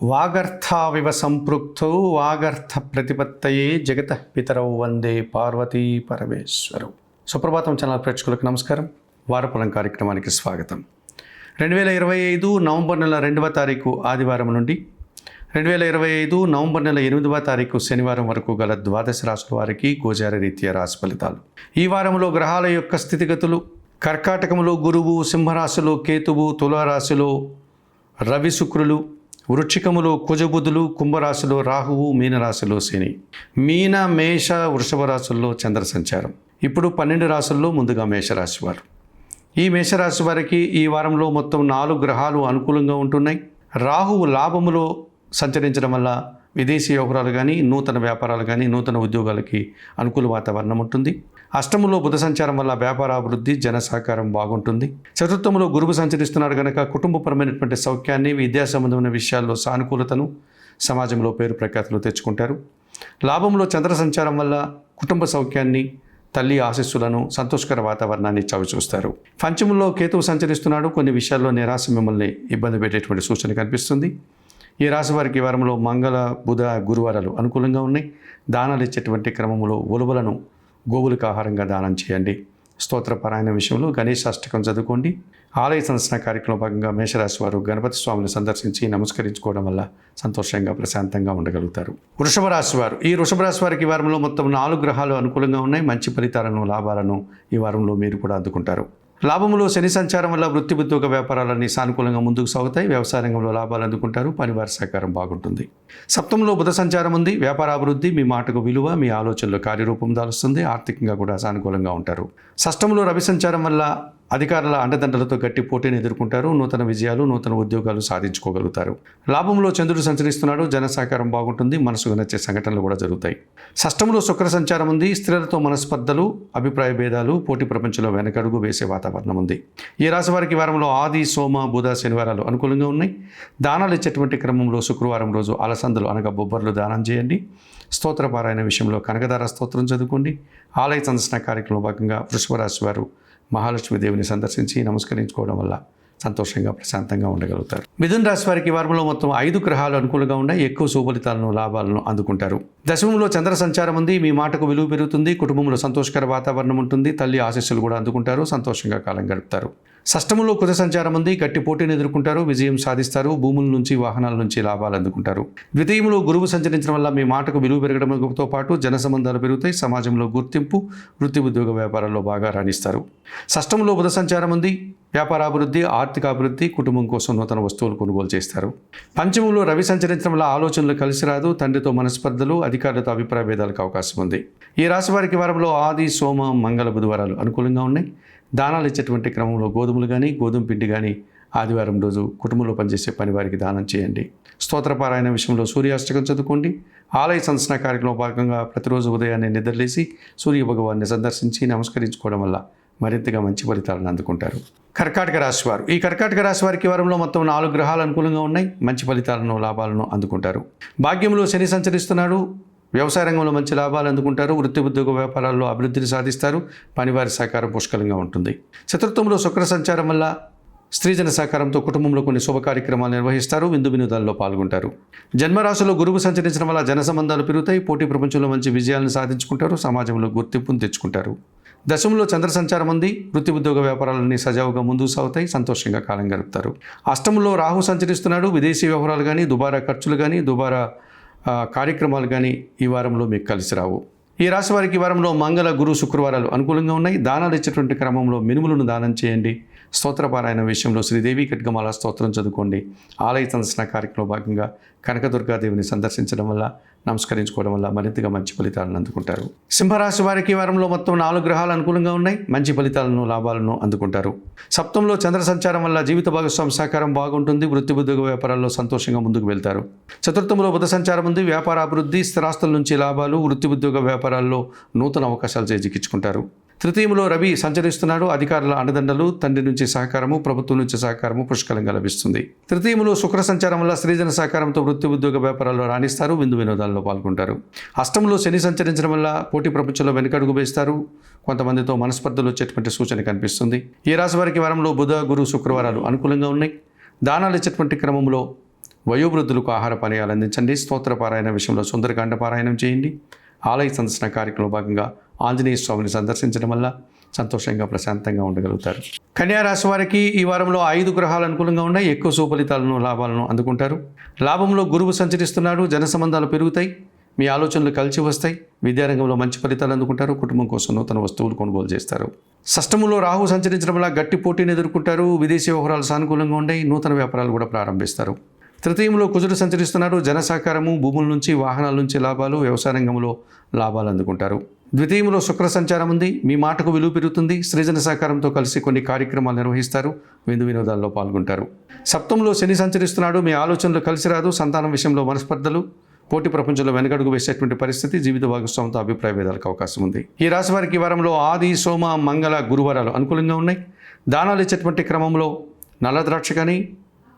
వాగర్థావివ సంపృక్తౌ వాగర్థ ప్రతిపత్తయే జగతః పితరౌ వందే పార్వతీ పరమేశ్వరౌ. సుప్రభాతం channel ప్రేక్షకులకు నమస్కారం. వారఫలం కార్యక్రమానికి స్వాగతం. 2025 నవంబర్ నెల 2వ తారీఖు ఆదివారం నుండి 2025 నవంబర్ నెల 8వ తారీఖు శనివారం వరకు గల ద్వాదశ రాశుల వారికి గోచార రీత్యా రాశి ఫలితాలు. ఈ వారంలో గ్రహాల యొక్క స్థితిగతులు: కర్కాటకములో గురువు, సింహరాశిలో కేతువు, తులారాశిలో రవి శుక్రులు, వృశ్చికములో కుజబుధులు, కుంభరాశిలో రాహువు, మీనరాశిలో శని, మీన మేష వృషభ రాశుల్లో చంద్ర సంచారం. ఇప్పుడు 12 రాశుల్లో ముందుగా మేషరాశి వారు. ఈ మేషరాశి వారికి ఈ వారంలో మొత్తం 4 గ్రహాలు అనుకూలంగా ఉంటున్నాయి. రాహువు లాభములో సంచరించడం వల్ల విదేశీ వ్యవహారాలు కానీ, నూతన వ్యాపారాలు కానీ, నూతన ఉద్యోగాలకి అనుకూల వాతావరణం ఉంటుంది. అష్టములో బుధ సంచారం వల్ల వ్యాపారాభివృద్ధి, జన సహకారం బాగుంటుంది. చతుర్థములో గురువు సంచరిస్తున్నాడు కనుక కుటుంబపరమైనటువంటి సౌఖ్యాన్ని, విద్యా సంబంధమైన విషయాల్లో సానుకూలతను, సమాజంలో పేరు ప్రఖ్యాతులు తెచ్చుకుంటారు. లాభంలో చంద్ర సంచారం వల్ల కుటుంబ సౌఖ్యాన్ని, తల్లి ఆశీస్సులను, సంతోషకర వాతావరణాన్ని చవిచూస్తారు. పంచములో కేతువు సంచరిస్తున్నాడు. కొన్ని విషయాల్లో నిరాశ మిమ్మల్ని ఇబ్బంది పెట్టేటువంటి సూచన కనిపిస్తుంది. ఈ రాశి వారికి ఈ వారంలో మంగళ, బుధ, గురువారాలు అనుకూలంగా ఉన్నాయి. దానాలు ఇచ్చేటువంటి క్రమంలో ఉలువలను గోవులకు ఆహారంగా దానం చేయండి. స్తోత్రపరాయణ విషయంలో గణేశాష్టకం చదువుకోండి. ఆలయ సందర్శన కార్యక్రమంలో భాగంగా మేషరాశి వారు గణపతి స్వామిని సందర్శించి నమస్కరించుకోవడం వల్ల సంతోషంగా, ప్రశాంతంగా ఉండగలుగుతారు. వృషభ రాశి వారు. ఈ వృషభ రాశి వారికి ఈ వారంలో మొత్తం 4 గ్రహాలు అనుకూలంగా ఉన్నాయి. మంచి ఫలితాలను, లాభాలను ఈ వారంలో మీరు కూడా అందుకుంటారు. లాభములో శని సంచారం వల్ల వృత్తి, ఉద్యోగ వ్యాపారాలన్నీ సానుకూలంగా ముందుకు సాగుతాయి. వ్యవసాయ రంగంలో లాభాలు అందుకుంటారు. పనివారి సహకారం బాగుంటుంది. సప్తమంలో బుధ సంచారం ఉంది. వ్యాపారాభివృద్ధి, మీ మాటకు విలువ, మీ ఆలోచనలో కార్యరూపం దాలుస్తుంది. ఆర్థికంగా కూడా సానుకూలంగా ఉంటారు. షష్టంలో రవి సంచారం వల్ల అధికారుల అండదండలతో గట్టి పోటీని ఎదుర్కొంటారు. నూతన విజయాలు, నూతన ఉద్యోగాలు సాధించుకోగలుగుతారు. లాభంలో చంద్రుడు సంచరిస్తున్నాడు. జన సహకారం బాగుంటుంది. మనసుకు నచ్చే సంఘటనలు కూడా జరుగుతాయి. షష్టంలో శుక్ర సంచారం ఉంది. స్త్రీలతో మనస్పర్ధలు, అభిప్రాయ భేదాలు, పోటీ ప్రపంచంలో వెనకడుగు వేసే వాతావరణం ఉంది. ఈ రాశి వారికి వారంలో ఆది, సోమ, బుధ, శనివారాలు అనుకూలంగా ఉన్నాయి. దానాలు ఇచ్చేటువంటి క్రమంలో శుక్రవారం రోజు అలసందలు అనగా బొబ్బర్లు దానం చేయండి. స్తోత్రపారాయణ విషయంలో కనకదార స్తోత్రం చదువుకోండి. ఆలయ సందర్శన కార్యక్రమంలో భాగంగా వృషభ రాశి వారు మహాలక్ష్మీదేవిని సందర్శించి నమస్కరించుకోవడం వల్ల సంతోషంగా, ప్రశాంతంగా ఉండగలుగుతారు. మిథున రాశి వారికి వారంలో మొత్తం 5 గ్రహాలు అనుకూలంగా ఉన్నాయి. ఎక్కువ శుభఫలితాలను, లాభాలను అందుకుంటారు. దశమంలో చంద్ర సంచారం ఉంది. మీ మాటకు విలువ పెరుగుతుంది. కుటుంబంలో సంతోషకర వాతావరణం ఉంటుంది. తల్లి ఆశీస్సులు కూడా అందుకుంటారు. సంతోషంగా కాలం గడుపుతారు. షష్టములో కుజ సంచారం ఉంది. గట్టి పోటీని ఎదుర్కొంటారు. విజయం సాధిస్తారు. భూముల నుంచి, వాహనాల నుంచి లాభాలు అందుకుంటారు. ద్వితీయంలో గురువు సంచరించడం వల్ల మీ మాటకు విలువ పెరగడంతో పాటు జన సంబంధాలు పెరుగుతాయి. సమాజంలో గుర్తింపు, వృత్తి, ఉద్యోగ వ్యాపారాల్లో బాగా రాణిస్తారు. షష్టంలో బుధ సంచారం ఉంది. వ్యాపారాభివృద్ధి, ఆర్థికాభివృద్ధి, కుటుంబం కోసం నూతన వస్తువులు కొనుగోలు చేస్తారు. పంచమంలో రవి సంచరించడం వల్ల ఆలోచనలు కలిసి రాదు. తండ్రితో మనస్పర్ధలు, అధికారులతో అభిప్రాయ భేదాలకు అవకాశం ఉంది. ఈ రాశి వారికి వారంలో ఆది, సోమ, మంగళ, బుధవారాలు అనుకూలంగా ఉన్నాయి. దానాలు ఇచ్చేటువంటి క్రమంలో గోధుమలు కానీ, గోధుమ పిండి కానీ ఆదివారం రోజు కుటుంబంలో పనిచేసే పని వారికి దానం చేయండి. స్తోత్రపారాయణ విషయంలో సూర్యాష్టకం చదువుకోండి. ఆలయ సందర్శన కార్యక్రమంలో భాగంగా ప్రతిరోజు ఉదయాన్నే నిద్రలేసి సూర్య భగవాన్ని సందర్శించి నమస్కరించుకోవడం వల్ల మరింతగా మంచి ఫలితాలను అందుకుంటారు. కర్కాటక రాశి వారు. ఈ కర్కాటక రాశి వారికి వారంలో మొత్తం 4 గ్రహాలు అనుకూలంగా ఉన్నాయి. మంచి ఫలితాలను, లాభాలను అందుకుంటారు. భాగ్యంలో శని సంచరిస్తున్నాడు. వ్యవసాయ రంగంలో మంచి లాభాలు అందుకుంటారు. వృత్తి, ఉద్యోగ వ్యాపారాల్లో అభివృద్ధిని సాధిస్తారు. పనివారి సహకారం పుష్కలంగా ఉంటుంది. చతుర్థంలో శుక్ర సంచారం వల్ల స్త్రీజన సహకారంతో కుటుంబంలో కొన్ని శుభ కార్యక్రమాలు నిర్వహిస్తారు. విందు వినోదాల్లో పాల్గొంటారు. జన్మరాశిలో గురువు సంచరించడం వల్ల జన సంబంధాలు పెరుగుతాయి. పోటీ ప్రపంచంలో మంచి విజయాలను సాధించుకుంటారు. సమాజంలో గుర్తింపును తెచ్చుకుంటారు. దశంలో చంద్ర సంచారం ఉంది. వృత్తి, ఉద్యోగ వ్యాపారాలన్నీ సజావుగా ముందుకు సాగుతాయి. సంతోషంగా కాలం గడుపుతారు. అష్టంలో రాహు సంచరిస్తున్నాడు. విదేశీ వ్యవహారాలు కానీ, దుబారా ఖర్చులు కానీ, దుబారా కార్యక్రమాలు కానీ ఈ వారంలో మీకు కలిసి రావు. ఈ రాశి వారికి ఈ వారంలో మంగళ, గురు, శుక్రవారాలు అనుకూలంగా ఉన్నాయి. దానాలు ఇచ్చేటువంటి క్రమంలో మినుములను దానం చేయండి. స్తోత్రపారాయణ విషయంలో శ్రీదేవి ఖడ్గమాల స్తోత్రం చదువుకోండి. ఆలయ సందర్శన కార్యక్రమంలో భాగంగా కనకదుర్గాదేవిని సందర్శించడం వల్ల, నమస్కరించుకోవడం వల్ల మరింతగా మంచి ఫలితాలను అందుకుంటారు. సింహరాశి వారికి వారంలో మొత్తం 4 గ్రహాలు అనుకూలంగా ఉన్నాయి. మంచి ఫలితాలను, లాభాలను అందుకుంటారు. సప్తంలో చంద్ర సంచారం వల్ల జీవిత భాగస్వామి సహకారం బాగుంటుంది. వృత్తి, ఉద్యోగ వ్యాపారాల్లో సంతోషంగా ముందుకు వెళ్తారు. చతుర్థంలో బుధ సంచారం ఉంది. వ్యాపారాభివృద్ధి, స్థిరాస్తుల నుంచి లాభాలు, వృత్తి, ఉద్యోగ వ్యాపారాల్లో నూతన అవకాశాలు చేజిక్కించుకుంటారు. తృతీయంలో రవి సంచరిస్తున్నాడు. అధికారుల అండదండలు, తండ్రి నుంచి సహకారము, ప్రభుత్వం నుంచి సహకారము పుష్కలంగా లభిస్తుంది. తృతీయంలో శుక్ర సంచారం వల్ల స్త్రీజన సహకారంతో వృత్తి, ఉద్యోగ వ్యాపారాల్లో రాణిస్తారు. విందు వినోదాల్లో పాల్గొంటారు. అష్టంలో శని సంచరించడం వల్ల పోటీ ప్రపంచంలో వెనుకడుగు వేస్తారు. కొంతమందితో మనస్పర్ధలు వచ్చేటువంటి సూచన కనిపిస్తుంది. ఈ రాశి వారికి వారంలో బుధ, గురు, శుక్రవారాలు అనుకూలంగా ఉన్నాయి. దానాలు ఇచ్చేటువంటి క్రమంలో వయోవృద్ధులకు ఆహార పానీయాలు అందించండి. స్తోత్ర పారాయణ విషయంలో సుందరకాండ పారాయణం చేయండి. ఆలయ సందర్శన కార్యక్రమంలో భాగంగా ఆంజనేయ స్వామిని సందర్శించడం వల్ల సంతోషంగా ప్రశాంతంగా ఉండగలుగుతారు. కన్యా రాశి వారికి ఈ వారంలో 5 గ్రహాలు అనుకూలంగా ఉన్నాయి. ఎక్కువ సుఫలితాలను లాభాలను అందుకుంటారు. లాభంలో గురువు సంచరిస్తున్నాడు. జన సంబంధాలు పెరుగుతాయి. మీ ఆలోచనలు కలిసి వస్తాయి. విద్యారంగంలో మంచి ఫలితాలు అందుకుంటారు. కుటుంబం కోసం నూతన వస్తువులు కొనుగోలు చేస్తారు. షష్టంలో రాహు సంచరించడం వల్ల గట్టి పోటీని ఎదుర్కొంటారు. విదేశీ వ్యవహారాలు సానుకూలంగా ఉన్నాయి. నూతన వ్యాపారాలు కూడా ప్రారంభిస్తారు. తృతీయంలో కుజుడు సంచరిస్తున్నాడు. జన సహకారము, భూముల నుంచి వాహనాల నుంచి లాభాలు, వ్యవసాయ రంగంలో లాభాలు అందుకుంటారు. ద్వితీయంలో శుక్ర సంచారం ఉంది. మీ మాటకు విలువ పెరుగుతుంది. సృజన సహకారంతో కలిసి కొన్ని కార్యక్రమాలు నిర్వహిస్తారు. విందు వినోదాల్లో పాల్గొంటారు. సప్తంలో శని సంచరిస్తున్నాడు. మీ ఆలోచనలు కలిసి రాదు. సంతానం విషయంలో మనస్పర్ధలు, పోటీ ప్రపంచంలో వెనకడుగు వేసేటువంటి పరిస్థితి, జీవిత భాగస్వామితో అభిప్రాయ భేదాలకు అవకాశం ఉంది. ఈ రాశి వారికి ఈ వారంలో ఆది, సోమ, మంగళ, గురువారాలు అనుకూలంగా ఉన్నాయి. దానాలు ఇచ్చేటువంటి క్రమంలో నల్ల ద్రాక్ష కానీ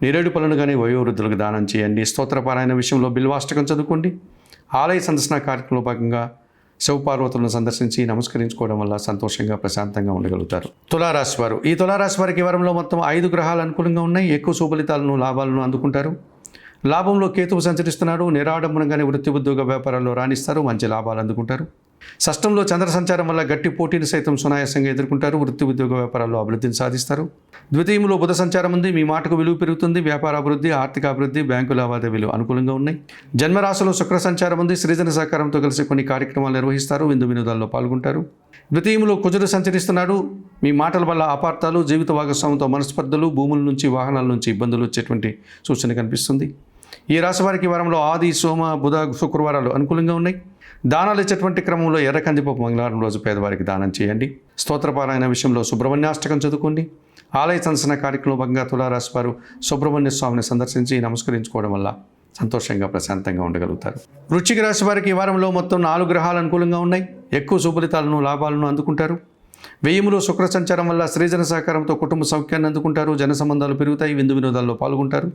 నేరేడు పళ్ళను కానీ వయోవృద్ధులకు దానం చేయండి. స్తోత్రపారాయణ విషయంలో బిల్వాష్టకం చదువుకోండి. ఆలయ సందర్శన కార్యక్రమంలో భాగంగా శివపార్వతులను సందర్శించి నమస్కరించుకోవడం వల్ల సంతోషంగా ప్రశాంతంగా ఉండగలుగుతారు. తులారాశి వారు ఈ తులారాశి వారికి ఈ వారంలో మొత్తం 5 గ్రహాలు అనుకూలంగా ఉన్నాయి. ఎక్కువ సుఫలితాలను, లాభాలను అందుకుంటారు. లాభంలో కేతువు సంచరిస్తున్నాడు. నిరాడంబరంగానే వృత్తి, ఉద్యోగ, వ్యాపారాల్లో రాణిస్తారు. మంచి లాభాలు అందుకుంటారు. షష్టంలో చంద్ర సంచారం వల్ల గట్టి పోటీని సైతం సునాయాసంగా ఎదుర్కొంటారు. వృత్తి, ఉద్యోగ, వ్యాపారాల్లో అభివృద్ధిని సాధిస్తారు. ద్వితీయంలో బుధ సంచారం ఉంది. మీ మాటకు విలువ పెరుగుతుంది. వ్యాపార అభివృద్ధి, ఆర్థిక అభివృద్ధి, బ్యాంకు లావాదేవీలు అనుకూలంగా ఉన్నాయి. జన్మరాశిలో శుక్ర సంచారం ఉంది. సృజన సహకారంతో కలిసి కొన్ని కార్యక్రమాలు నిర్వహిస్తారు. విందు వినోదాల్లో పాల్గొంటారు. ద్వితీయంలో కుజుడు సంచరిస్తున్నాడు. మీ మాటల వల్ల అపార్థాలు, జీవిత భాగస్వామితో మనస్పర్ధలు, భూముల నుంచి వాహనాల నుంచి ఇబ్బందులు వచ్చేటువంటి సూచన కనిపిస్తుంది. ఈ రాశి వారికి వారంలో ఆది, సోమ, బుధ, శుక్రవారాలు అనుకూలంగా ఉన్నాయి. దానాలు ఇచ్చేటువంటి క్రమంలో ఎర్ర కందిపప్పు మంగళవారం రోజు పేదవారికి దానం చేయండి. స్తోత్రపారాయణ విషయంలో సుబ్రహ్మణ్యాష్టకం చదువుకోండి. ఆలయ సందర్శన కార్యక్రమంలో భాగంగా తులారాశి వారు సుబ్రహ్మణ్య స్వామిని సందర్శించి నమస్కరించుకోవడం వల్ల సంతోషంగా ప్రశాంతంగా ఉండగలుగుతారు. వృశ్చిక రాశి వారికి ఈ వారంలో మొత్తం 4 గ్రహాలు అనుకూలంగా ఉన్నాయి. ఎక్కువ సుఫలితాలను, లాభాలను అందుకుంటారు. వ్యయములో శుక్ర సంచారం వల్ల సృజన సహకారంతో కుటుంబ సౌఖ్యాన్ని అందుకుంటారు. జన సంబంధాలు పెరుగుతాయి. విందు వినోదాల్లో పాల్గొంటారు.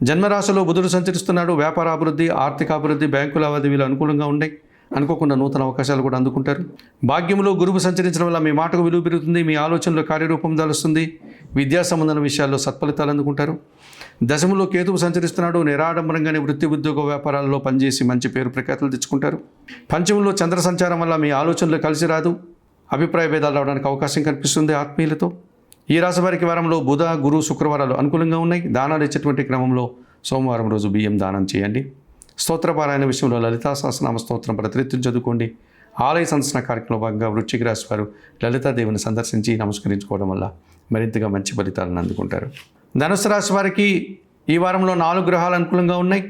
జన్మరాశిలో బుధుడు సంచరిస్తున్నాడు. వ్యాపార అభివృద్ధి, ఆర్థిక అభివృద్ధి, బ్యాంకు లావాదేవీలు అనుకూలంగా ఉన్నాయి. అనుకోకుండా నూతన అవకాశాలు కూడా అందుకుంటారు. భాగ్యంలో గురువు సంచరించడం వల్ల మీ మాటకు విలువ పెరుగుతుంది. మీ ఆలోచనలో కార్యరూపం దాలుస్తుంది. విద్యా సంబంధమైన విషయాల్లో సత్ఫలితాలు అందుకుంటారు. దశములో కేతువు సంచరిస్తున్నాడు. నిరాడంబరంగానే వృత్తి, ఉద్యోగ, వ్యాపారాల్లో పనిచేసి మంచి పేరు ప్రఖ్యాతులు తెచ్చుకుంటారు. పంచమంలో చంద్ర సంచారం వల్ల మీ ఆలోచనలు కలిసి రాదు. అభిప్రాయ భేదాలు రావడానికి అవకాశం కనిపిస్తుంది ఆత్మీయులతో. ఈ రాశి వారికి వారంలో బుధ, గురు, శుక్రవారాలు అనుకూలంగా ఉన్నాయి. దానాలు ఇచ్చేటువంటి క్రమంలో సోమవారం రోజు బియ్యం దానం చేయండి. స్తోత్రపారాయణ విషయంలో లలితా సహస్రనామ స్తోత్రం ప్రతినిత్యం చదువుకోండి. ఆలయ సందర్శన కార్యక్రమంలో భాగంగా వృశ్చిక రాశి వారు లలితాదేవిని సందర్శించి నమస్కరించుకోవడం వల్ల మరింతగా మంచి ఫలితాలను అందుకుంటారు. ధనుసు రాశి వారికి ఈ వారంలో 4 గ్రహాలు అనుకూలంగా ఉన్నాయి.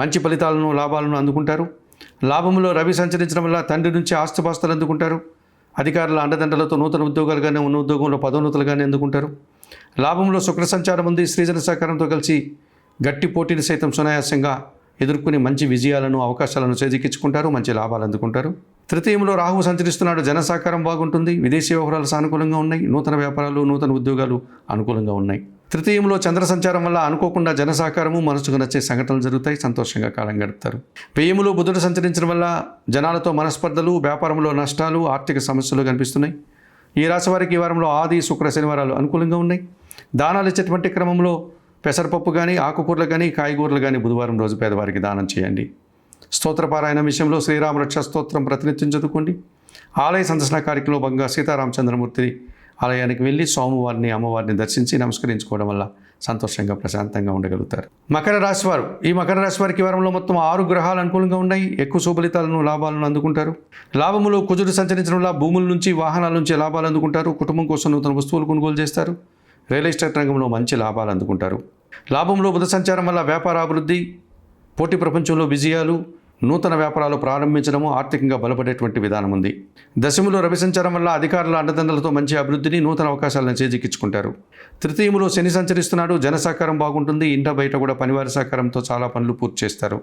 మంచి ఫలితాలను, లాభాలను అందుకుంటారు. లాభంలో రవి సంచరించడం వల్ల తండ్రి నుంచి ఆస్తుపాస్తులు అందుకుంటారు. అధికారుల అండదండలతో నూతన ఉద్యోగాలు కానీ, ఉన్న ఉద్యోగంలో పదోన్నతులు కానీ అందుకుంటారు. లాభంలో శుక్ర సంచారం ఉంది. సృజన సహకారంతో కలిసి గట్టి పోటీని సైతం సునాయాసంగా ఎదుర్కొని మంచి విజయాలను, అవకాశాలను చేజిక్కించుకుంటారు. మంచి లాభాలు అందుకుంటారు. తృతీయంలో రాహువు సంచరిస్తున్నాడు. జన సహకారం బాగుంటుంది. విదేశీ వ్యవహారాలు సానుకూలంగా ఉన్నాయి. నూతన వ్యాపారాలు, నూతన ఉద్యోగాలు అనుకూలంగా ఉన్నాయి. తృతీయంలో చంద్ర సంచారం వల్ల అనుకోకుండా జన సహకారము, మనసుకు నచ్చే సంఘటనలు జరుగుతాయి. సంతోషంగా కాలం గడుపుతారు. వ్యయములో బుధుడు సంచరించడం వల్ల జనాలతో మనస్పర్ధలు, వ్యాపారంలో నష్టాలు, ఆర్థిక సమస్యలు కనిపిస్తున్నాయి. ఈ రాశి వారికి ఈ వారంలో ఆది, శుక్ర, శనివారాలు అనుకూలంగా ఉన్నాయి. దానాలు ఇచ్చేటువంటి క్రమంలో పెసరపప్పు కానీ, ఆకుకూరలు కానీ, కాయగూరలు కానీ బుధవారం రోజు పేదవారికి దానం చేయండి. స్తోత్రపారాయణ విషయంలో శ్రీరామ రక్ష స్తోత్రం ప్రతినిత్యం చదువుకోండి. ఆలయ సందర్శన కార్యక్రమంలో భాగంగా సీతారామచంద్రమూర్తి ఆలయానికి వెళ్ళి స్వామివారిని, అమ్మవారిని దర్శించి నమస్కరించుకోవడం వల్ల సంతోషంగా ప్రశాంతంగా ఉండగలుగుతారు. మకర రాశి వారు ఈ మకర రాశి వారికి వారంలో మొత్తం 6 గ్రహాలు అనుకూలంగా ఉన్నాయి. ఎక్కువ శుభలితాలను, లాభాలను అందుకుంటారు. లాభములో కుజుడు సంచరించడం వల్ల భూముల నుంచి, వాహనాల నుంచి లాభాలు అందుకుంటారు. కుటుంబం కోసం నూతన వస్తువులు కొనుగోలు చేస్తారు. రియల్ ఎస్టేట్ రంగంలో మంచి లాభాలు అందుకుంటారు. లాభంలో బుధ సంచారం వల్ల వ్యాపార అభివృద్ధి, పోటీ ప్రపంచంలో విజయాలు, నూతన వ్యాపారాలు ప్రారంభించడము, ఆర్థికంగా బలపడేటువంటి విధానం ఉంది. దశములో రవి సంచారం వల్ల అధికారుల అండదండలతో మంచి అభివృద్ధిని, నూతన అవకాశాలను చేజిక్కించుకుంటారు. తృతీయములో శని సంచరిస్తున్నాడు. జన సహకారం బాగుంటుంది. ఇంట బయట కూడా పనివారి సహకారంతో చాలా పనులు పూర్తి చేస్తారు.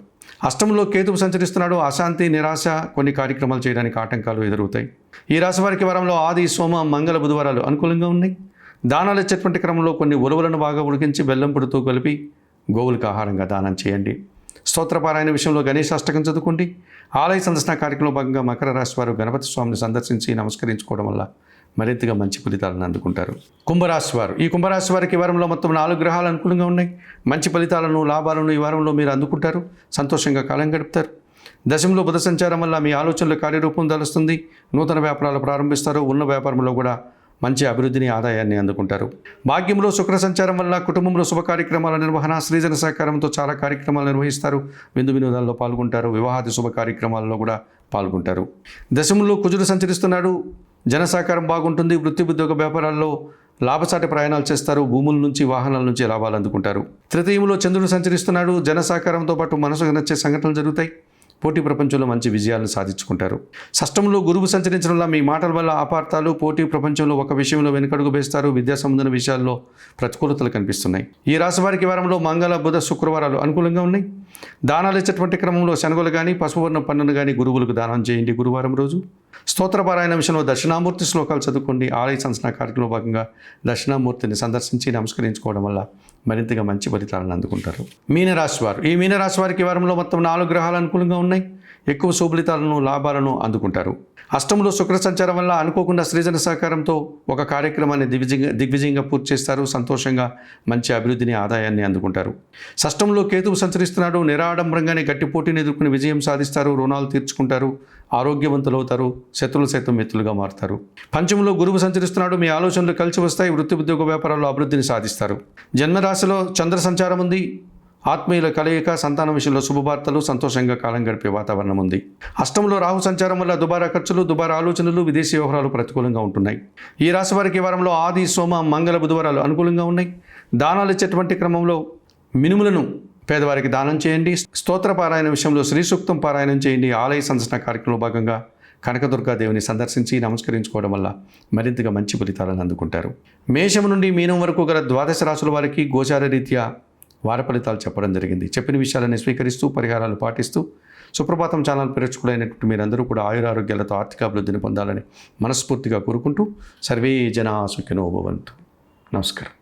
అష్టంలో కేతువు సంచరిస్తున్నాడు. అశాంతి, నిరాశ, కొన్ని కార్యక్రమాలు చేయడానికి ఆటంకాలు ఎదురవుతాయి. ఈ రాశి వారికి వారంలో ఆది, సోమ, మంగళ, బుధవారాలు అనుకూలంగా ఉన్నాయి. దానాలు ఇచ్చేటువంటి క్రమంలో కొన్ని ఉలవలను బాగా ఉడికించి బెల్లం పొడితో కలిపి గోవులకు ఆహారంగా దానం చేయండి. స్తోత్రపారాయణ విషయంలో గణేశాష్టకం చదువుకోండి. ఆలయ సందర్శన కార్యక్రమంలో భాగంగా మకర రాశి వారు గణపతి స్వామిని సందర్శించి నమస్కరించుకోవడం వల్ల మరింతగా మంచి ఫలితాలను అందుకుంటారు. కుంభరాశి వారు, ఈ కుంభరాశి వారికి ఈ వారంలో మొత్తం 4 గ్రహాలు అనుకూలంగా ఉన్నాయి. మంచి ఫలితాలను, లాభాలను ఈ వారంలో మీరు అందుకుంటారు. సంతోషంగా కాలం గడుపుతారు. దశంలో బుధ సంచారం వల్ల మీ ఆలోచనలు కార్యరూపం దాలుస్తుంది. నూతన వ్యాపారాలు ప్రారంభిస్తారు. ఉన్న వ్యాపారంలో కూడా మంచి అభివృద్ధిని, ఆదాయాన్ని అందుకుంటారు. భాగ్యంలో శుక్ర సంచారం వల్ల కుటుంబంలో శుభ కార్యక్రమాల నిర్వహణ, స్త్రీజన సహకారంతో చాలా కార్యక్రమాలు నిర్వహిస్తారు. విందు వినోదాల్లో పాల్గొంటారు. వివాహాది శుభ కార్యక్రమాల్లో కూడా పాల్గొంటారు. దశంలో కుజుడు సంచరిస్తున్నాడు. జన సహకారం బాగుంటుంది. వృత్తి, ఉద్యోగ వ్యాపారాల్లో లాభసాటి ప్రయాణాలు చేస్తారు. భూముల నుంచి, వాహనాల నుంచి లాభాలు అందుకుంటారు. తృతీయంలో చంద్రుడు సంచరిస్తున్నాడు. జన సహకారంతో పాటు మనసుకు నచ్చే సంఘటనలు జరుగుతాయి. పోటీ ప్రపంచంలో మంచి విజయాలను సాధించుకుంటారు. షష్టంలో గురువు సంచరించడం వల్ల మీ మాటల వల్ల అపార్థాలు, పోటీ ప్రపంచంలో ఒక విషయంలో వెనుకడుగు వేస్తారు. విద్యా సంబంధమైన విషయాల్లో ప్రతికూలతలు కనిపిస్తున్నాయి. ఈ రాశి వారికి వారంలో మంగళ, బుధ, శుక్రవారాలు అనుకూలంగా ఉన్నాయి. దానాలు ఇచ్చేటువంటి క్రమంలో శనగలు కానీ, పసుపువర్ణ పన్నును కానీ గురువులకు దానం చేయండి. గురువారం రోజు స్తోత్రపారాయణ విషయంలో దక్షిణామూర్తి శ్లోకాలు చదువుకోండి. ఆలయ సంస్కరణ కార్యక్రమంలో భాగంగా దక్షిణామూర్తిని సందర్శించి నమస్కరించుకోవడం వల్ల మరింతగా మంచి ఫలితాలను అందుకుంటారు. మీనరాశి వారు, ఈ మీనరాశి వారికి ఈ వారంలో మొత్తం 4 గ్రహాలు అనుకూలంగా ఉన్నాయి. ఎక్కువ శుభలితాలను, లాభాలను అందుకుంటారు. అష్టంలో శుక్ర సంచారం వల్ల అనుకోకుండా స్త్రీజన సహకారంతో ఒక కార్యక్రమాన్ని దిగ్విజయంగా పూర్తి చేస్తారు. సంతోషంగా మంచి అభివృద్ధిని, ఆదాయాన్ని అందుకుంటారు. షష్టంలో కేతువు సంచరిస్తున్నాడు. నిరాడంబరంగానే గట్టి పోటీని ఎదుర్కొని విజయం సాధిస్తారు. రుణాలు తీర్చుకుంటారు. ఆరోగ్యవంతులు అవుతారు. శత్రువులు సైతం మిత్రులుగా మారుతారు. పంచమంలో గురువు సంచరిస్తున్నాడు. మీ ఆలోచనలు కలిసి వస్తాయి. వృత్తి, ఉద్యోగ వ్యాపారాల్లో అభివృద్ధిని సాధిస్తారు. జన్మరాశిలో చంద్ర సంచారం ఉంది. ఆత్మీయుల కలయిక, సంతానం విషయంలో శుభవార్తలు, సంతోషంగా కాలం గడిపే వాతావరణం ఉంది. అష్టంలో రాహు సంచారం వల్ల దుబారా ఖర్చులు, దుబారా ఆలోచనలు, విదేశీ వ్యవహారాలు ప్రతికూలంగా ఉంటున్నాయి. ఈ రాశి వారికి ఈ వారంలో ఆది, సోమ, మంగళ, బుధవారాలు అనుకూలంగా ఉన్నాయి. దానాలు ఇచ్చేటువంటి క్రమంలో మినుములను పేదవారికి దానం చేయండి. స్తోత్ర పారాయణ విషయంలో శ్రీ సూక్తం పారాయణం చేయండి. ఆలయ సందర్శన కార్యక్రమంలో భాగంగా కనకదుర్గాదేవిని సందర్శించి నమస్కరించుకోవడం వల్ల మరింతగా మంచి ఫలితాలను అందుకుంటారు. మేషం నుండి మీనం వరకు గల 12 రాశుల వారికి గోచార రీత్యా వార ఫలితాలు చెప్పడం జరిగింది. చెప్పిన విషయాలని స్వీకరిస్తూ, పరిహారాలు పాటిస్తూ, సుప్రభాతం ఛానల్ ప్రేక్షకులైనటువంటి మీరందరూ కూడా ఆయురారోగ్యాలతో ఆర్థిక అభివృద్ధిని పొందాలని మనస్ఫూర్తిగా కోరుకుంటూ సర్వే జనా సుఖినో భవంతు. నమస్కారం.